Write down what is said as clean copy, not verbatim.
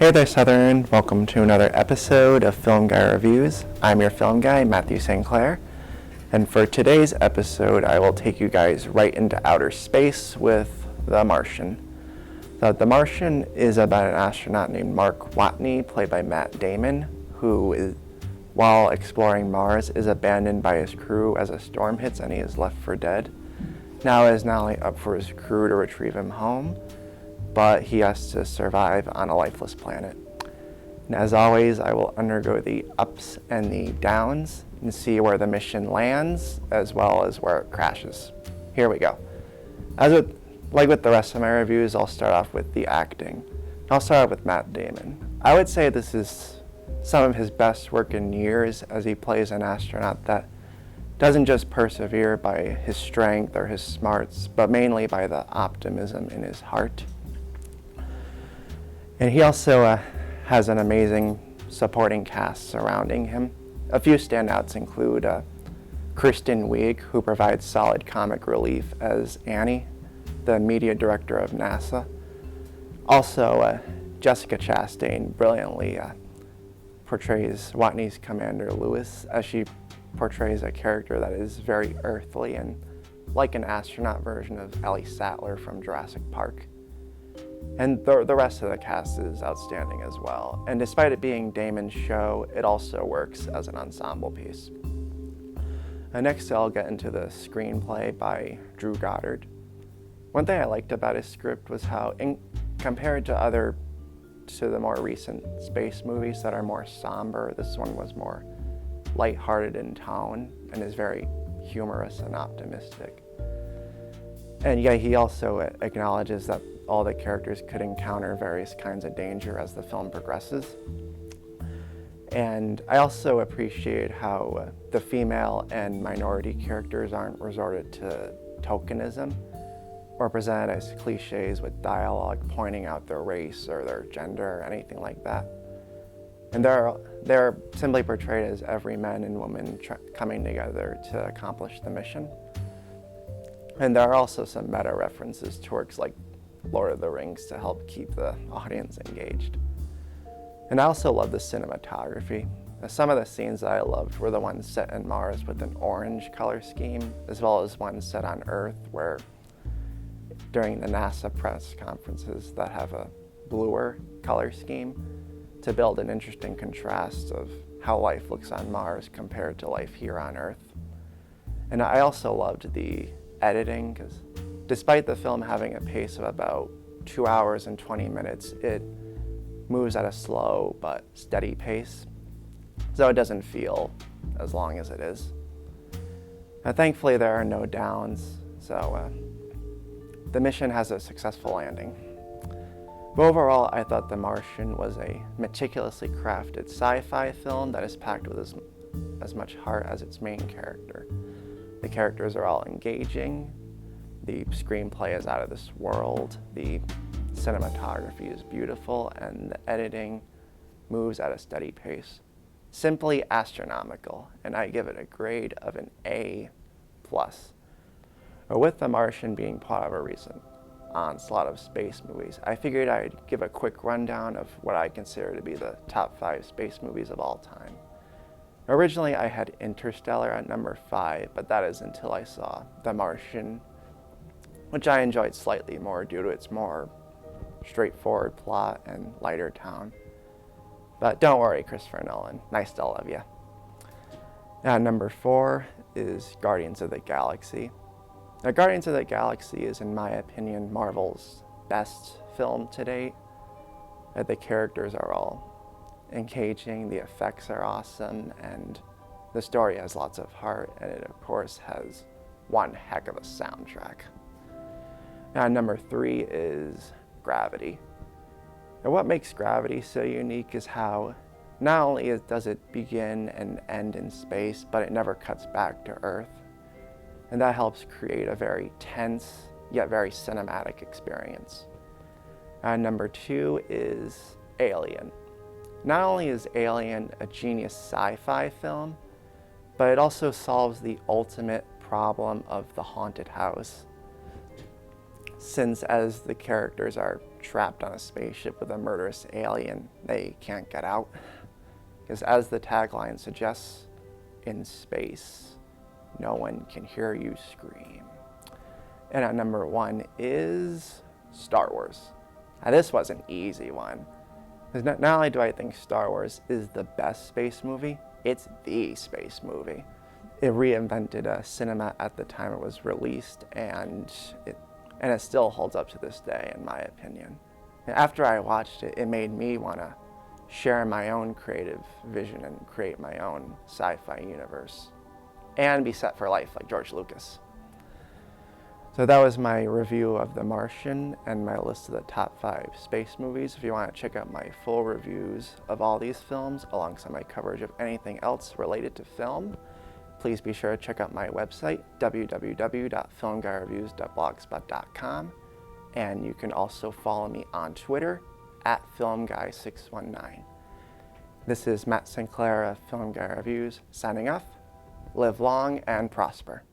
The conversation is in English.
Hey there, Southern. Welcome to another episode of Film Guy Reviews. I'm your film guy, Matthew St. Clair. And for today's episode, I will take you guys right into outer space with The Martian. The Martian is about an astronaut named Mark Watney, played by Matt Damon, who, while exploring Mars, is abandoned by his crew as a storm hits and he is left for dead. Now it is not only up for his crew to retrieve him home, but he has to survive on a lifeless planet. And as always, I will undergo the ups and the downs and see where the mission lands, as well as where it crashes. Here we go. Like with the rest of my reviews, I'll start off with the acting. I'll start off with Matt Damon. I would say this is some of his best work in years, as he plays an astronaut that doesn't just persevere by his strength or his smarts, but mainly by the optimism in his heart. And he also has an amazing supporting cast surrounding him. A few standouts include Kristen Wiig, who provides solid comic relief as Annie, the media director of NASA. Also, Jessica Chastain brilliantly portrays Watney's Commander Lewis, as she portrays a character that is very earthly and like an astronaut version of Ellie Sattler from Jurassic Park. And the rest of the cast is outstanding as well. And despite it being Damon's show, it also works as an ensemble piece. Next, I'll get into the screenplay by Drew Goddard. One thing I liked about his script was how, compared to the more recent space movies that are more somber, this one was more lighthearted in tone and is very humorous and optimistic. And yeah, he also acknowledges that all the characters could encounter various kinds of danger as the film progresses. And I also appreciate how the female and minority characters aren't resorted to tokenism or presented as cliches with dialogue pointing out their race or their gender or anything like that. And they're simply portrayed as everyman and woman coming together to accomplish the mission. And there are also some meta references to works like Lord of the Rings to help keep the audience engaged. And I also love the cinematography. Some of the scenes that I loved were the ones set in Mars with an orange color scheme, as well as ones set on Earth where during the NASA press conferences that have a bluer color scheme to build an interesting contrast of how life looks on Mars compared to life here on Earth. And I also loved the editing, because despite the film having a pace of about 2 hours and 20 minutes, it moves at a slow but steady pace, so it doesn't feel as long as it is. Thankfully, there are no downs, so the mission has a successful landing. But overall, I thought The Martian was a meticulously crafted sci-fi film that is packed with as much heart as its main character. The characters are all engaging, the screenplay is out of this world, the cinematography is beautiful, and the editing moves at a steady pace. Simply astronomical, and I give it a grade of an A+. With The Martian being part of a recent onslaught of space movies, I figured I'd give a quick rundown of what I consider to be the top 5 space movies of all time. Originally, I had Interstellar at number 5, but that is until I saw The Martian, which I enjoyed slightly more due to its more straightforward plot and lighter tone. But don't worry, Christopher Nolan, I still love you. Now, number 4 is Guardians of the Galaxy. Now, Guardians of the Galaxy is, in my opinion, Marvel's best film to date. The characters are all engaging, the effects are awesome, and the story has lots of heart, and it of course has one heck of a soundtrack. Now, number 3 is Gravity. Now, what makes Gravity so unique is how not only does it begin and end in space, but it never cuts back to Earth. And that helps create a very tense, yet very cinematic experience. Number 2 is Alien. Not only is Alien a genius sci-fi film, but it also solves the ultimate problem of the haunted house. Since as the characters are trapped on a spaceship with a murderous alien they can't get out. Because as the tagline suggests, in space, no one can hear you scream. And at number 1 is Star Wars. Now this was an easy one. Because not only do I think Star Wars is the best space movie, it's the space movie. It reinvented cinema at the time it was released, and it still holds up to this day, in my opinion. And after I watched it, it made me want to share my own creative vision and create my own sci-fi universe and be set for life like George Lucas. So that was my review of The Martian and my list of the top 5 space movies. If you want to check out my full reviews of all these films alongside my coverage of anything else related to film, please be sure to check out my website, www.filmguyreviews.blogspot.com, and you can also follow me on Twitter @FilmGuy619. This is Matt Sinclair of Film Guy Reviews signing off. Live long and prosper.